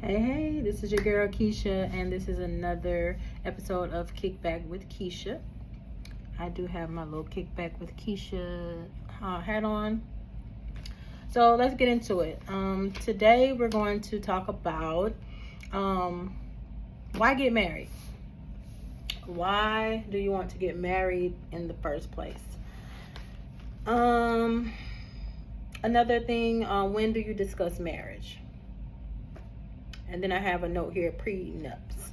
Hey, this is your girl Keisha, and this is another episode of Kickback with Keisha. I do have my little Kickback with Keisha hat on. So let's get into it. Today we're going to talk about why get married? Why do you want to get married in the first place? Another thing, when do you discuss marriage? And then I have a note here, prenups.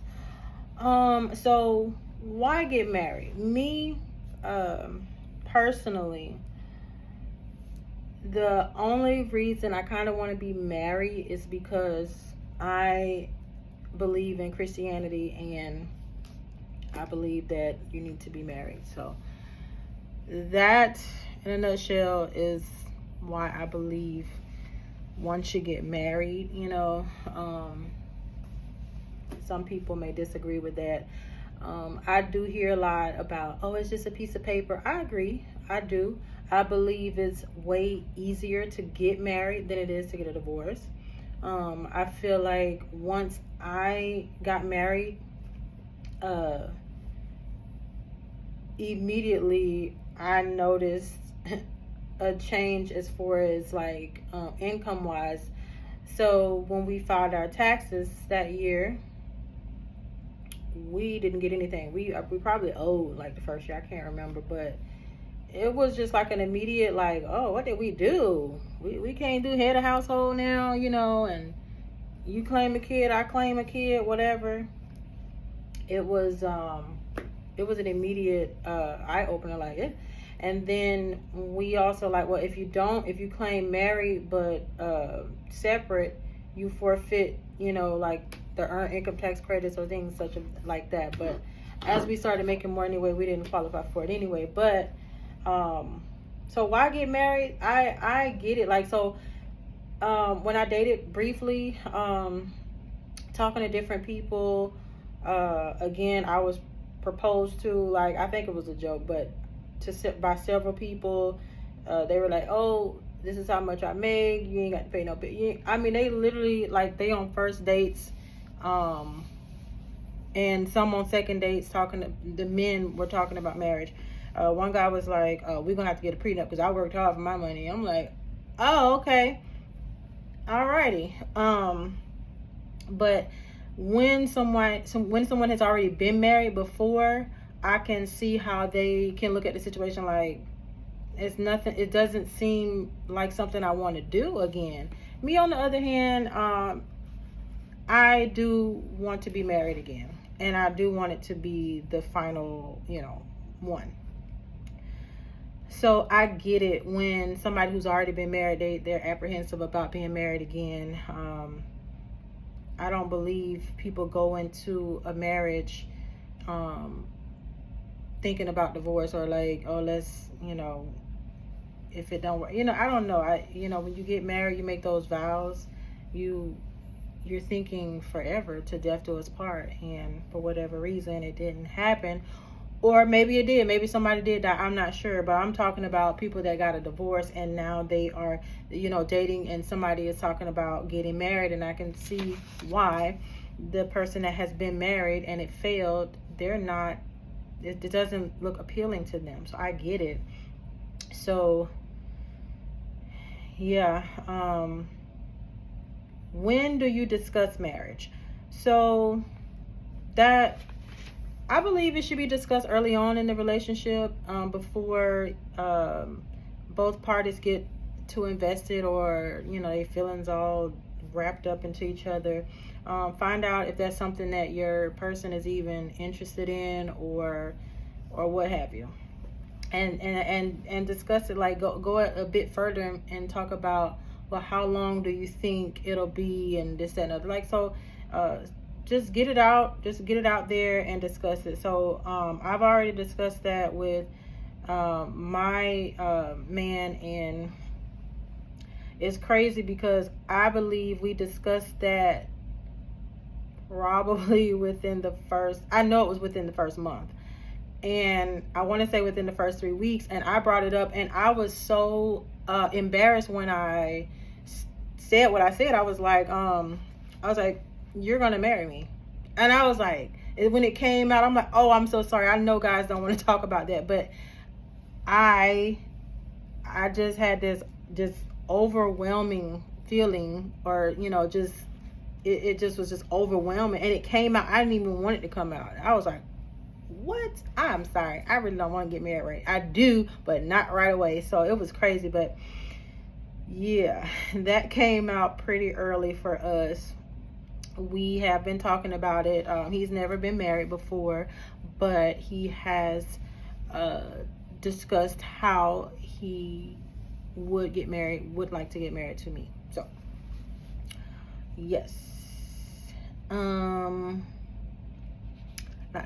So why get married? Me, personally, the only reason I kind of want to be married is because I believe in Christianity and I believe that you need to be married. So that, in a nutshell, is why I believe one should get married. Some people may disagree with that. I do hear a lot about, oh, it's just a piece of paper. I agree. I do. I believe it's way easier to get married than it is to get a divorce. I feel like once I got married, immediately I noticed a change as far as like income wise. So when we filed our taxes that year, we didn't get anything. We probably owed like the first year, I can't remember, but it was just like an immediate like, oh, what did we do? We can't do head of household now, and you claim a kid, I claim a kid, whatever. It was an immediate eye opener, like it. And then we also like, well, if you claim married but separate, you forfeit, like the earned income tax credits or things such like that. But as we started making more anyway, we didn't qualify for it anyway. But so why get married? I get it. Like, so when I dated briefly, talking to different people, again, I was proposed to, like, I think it was a joke, but by several people. They were like, oh, this is how much I make, you ain't got to pay no bill. I mean, they literally, like, they on first dates, and some on second dates, the men were talking about marriage. One guy was like, we're gonna have to get a prenup because I worked hard for my money. I'm like, oh, okay, alrighty. But when someone has already been married before, I can see how they can look at the situation like it's nothing. It doesn't seem like something I want to do again. Me, on the other hand, I do want to be married again, and I do want it to be the final, one. So I get it when somebody who's already been married, they're apprehensive about being married again. I don't believe people go into a marriage thinking about divorce or like, oh, let's, if it don't work, I don't know. When you get married, you make those vows, you're thinking forever, to death do us part, and for whatever reason it didn't happen. Or maybe it did, maybe somebody did die, I'm not sure. But I'm talking about people that got a divorce and now they are, dating, and somebody is talking about getting married, and I can see why. The person that has been married and it failed, it doesn't look appealing to them. So I get it. So yeah, when do you discuss marriage? So that, I believe it should be discussed early on in the relationship, before both parties get too invested or their feelings all wrapped up into each other. Find out if that's something that your person is even interested in or what have you, and discuss it. Like, go a bit further and talk about, well, how long do you think it'll be, and this, that, and other. Like, so just get it out there and discuss it. So I've already discussed that with my man, and it's crazy because I believe we discussed that probably within the first, I know it was within the first month, and I want to say within the first 3 weeks. And I brought it up, and I was so embarrassed when I said what I said. I was like, you're gonna marry me. And I was like, when it came out, I'm like, oh, I'm so sorry. I know guys don't want to talk about that, but I just had this just overwhelming feeling, or just it just was just overwhelming, and it came out. I didn't even want it to come out. I was like, what? I'm sorry. I really don't want to get married right. I do, but not right away. So it was crazy, but yeah, that came out pretty early for us. We have been talking about it. He's never been married before, but he has discussed how he would like to get married to me. So yes, not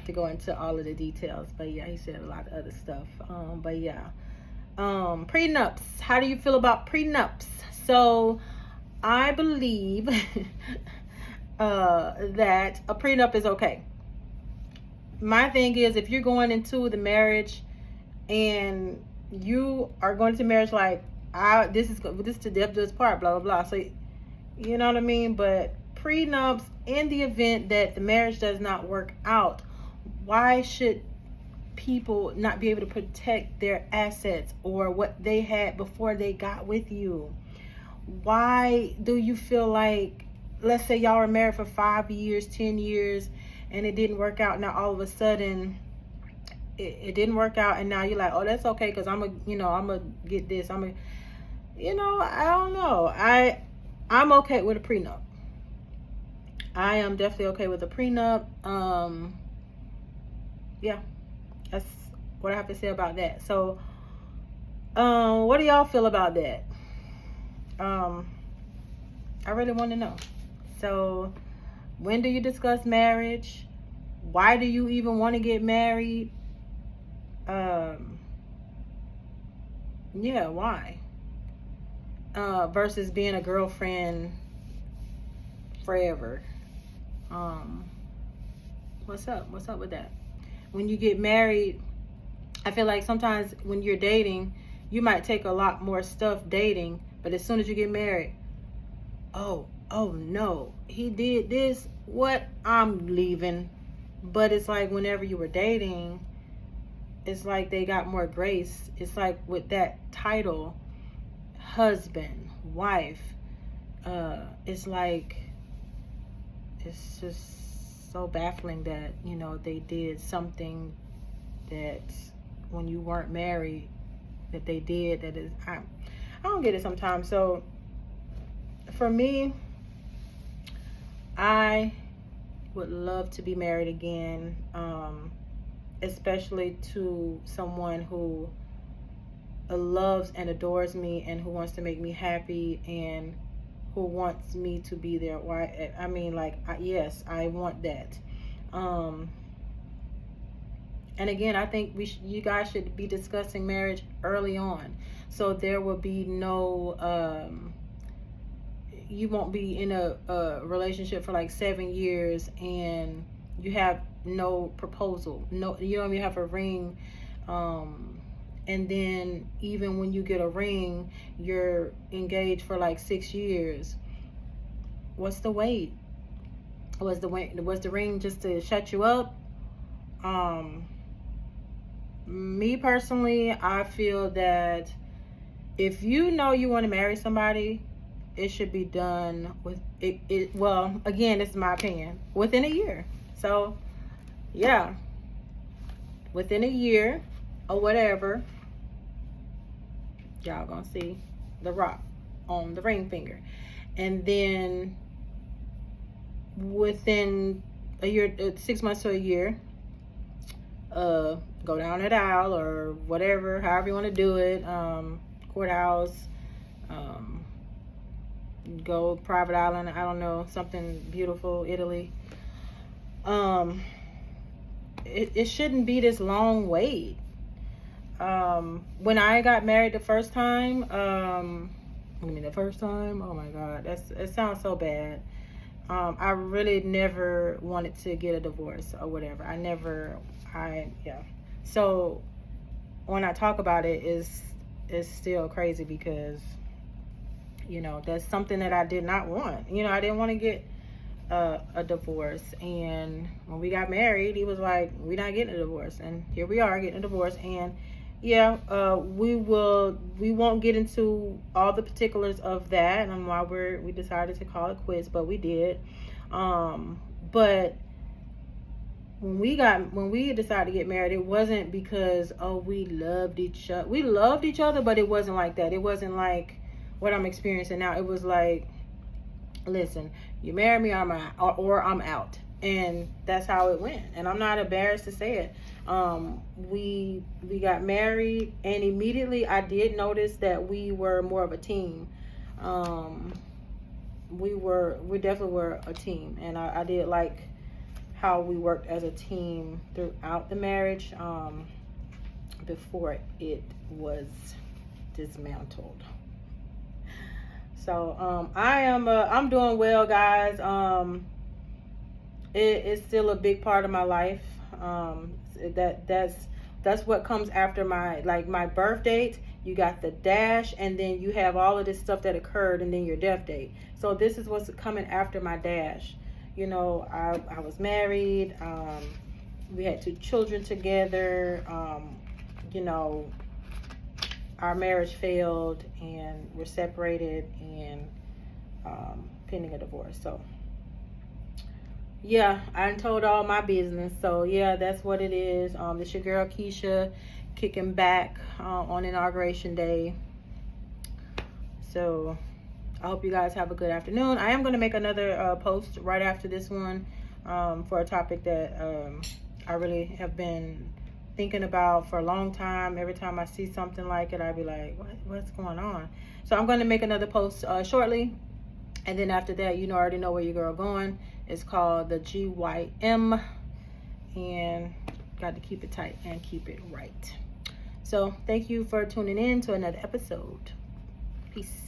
to go into all of the details, but yeah, he said a lot of other stuff. But yeah, prenups. How do you feel about prenups? So I believe that a prenup is okay. My thing is, if you're going into the marriage and you are going to marriage like, this is to death do us part, blah blah blah. So you know what I mean. But prenups, in the event that the marriage does not work out, why should people not be able to protect their assets or what they had before they got with you? Why do you feel like, let's say y'all were married for 5 years, 10 years, and it didn't work out. Now all of a sudden it didn't work out, and now you're like, oh, that's okay, because I'm gonna get this. I don't know. I'm okay with a prenup. I am definitely okay with a prenup. Yeah, that's what I have to say about that. So what do y'all feel about that? I really want to know. So when do you discuss marriage? Why do you even want to get married? Yeah, why? Versus being a girlfriend forever. What's up with that? When you get married, I feel like sometimes when you're dating, you might take a lot more stuff dating, but as soon as you get married, oh no, he did this, what, I'm leaving. But it's like whenever you were dating, it's like they got more grace. It's like with that title, husband, wife, it's like, it's just so baffling that they did something that when you weren't married that they did. That is, I don't get it sometimes. So for me, I would love to be married again, especially to someone who loves and adores me and who wants to make me happy and who wants me to be there. Why? I mean, like, yes, I want that. And again, I think you guys should be discussing marriage early on, so there will be no, you won't be in a relationship for like 7 years and you have no proposal, no, you don't even have a ring, and then even when you get a ring, you're engaged for like 6 years. What's the wait? Was the ring just to shut you up? Me personally, I feel that if you know you want to marry somebody, it should be done with it. Well, again, this is my opinion, within a year. So yeah, within a year or whatever, y'all gonna see the rock on the ring finger. And then within a year, 6 months to a year, go down that aisle or whatever, however you want to do it, courthouse, go private island, I don't know, something beautiful, Italy. It shouldn't be this long wait. When I got married the first time, oh my God, it sounds so bad. I really never wanted to get a divorce or whatever. Yeah. So when I talk about it, it's still crazy because, that's something that I did not want. I didn't want to get a divorce. And when we got married, he was like, we're not getting a divorce. And here we are getting a divorce. And yeah, we won't get into all the particulars of that and why we decided to call it quits, but we did. But when we decided to get married, it wasn't because, oh, we loved each other. We loved each other, but it wasn't like that. It wasn't like what I'm experiencing now. It was like, listen, you marry me, or I'm out. And that's how it went. And I'm not embarrassed to say it. We got married, and immediately I did notice that we were more of a team. We definitely were a team, and I did like how we worked as a team throughout the marriage, before it was dismantled. So I'm doing well, guys. It's still a big part of my life. That's what comes after my birth date. You got the dash, and then you have all of this stuff that occurred, and then your death date. So this is what's coming after my dash. You know, I was married. We had 2 children together. You know, our marriage failed, and we're separated, and pending a divorce. So yeah, I told all my business. So yeah, that's what it is. This your girl Keisha, kicking back on Inauguration Day. So I hope you guys have a good afternoon. I am going to make another post right after this one, for a topic that I really have been thinking about for a long time. Every time I see something like it, I'd be like, what's going on? So I'm going to make another post shortly. And then after that, you already know where your girl going. It's called the GYM. And got to keep it tight and keep it right. So thank you for tuning in to another episode. Peace.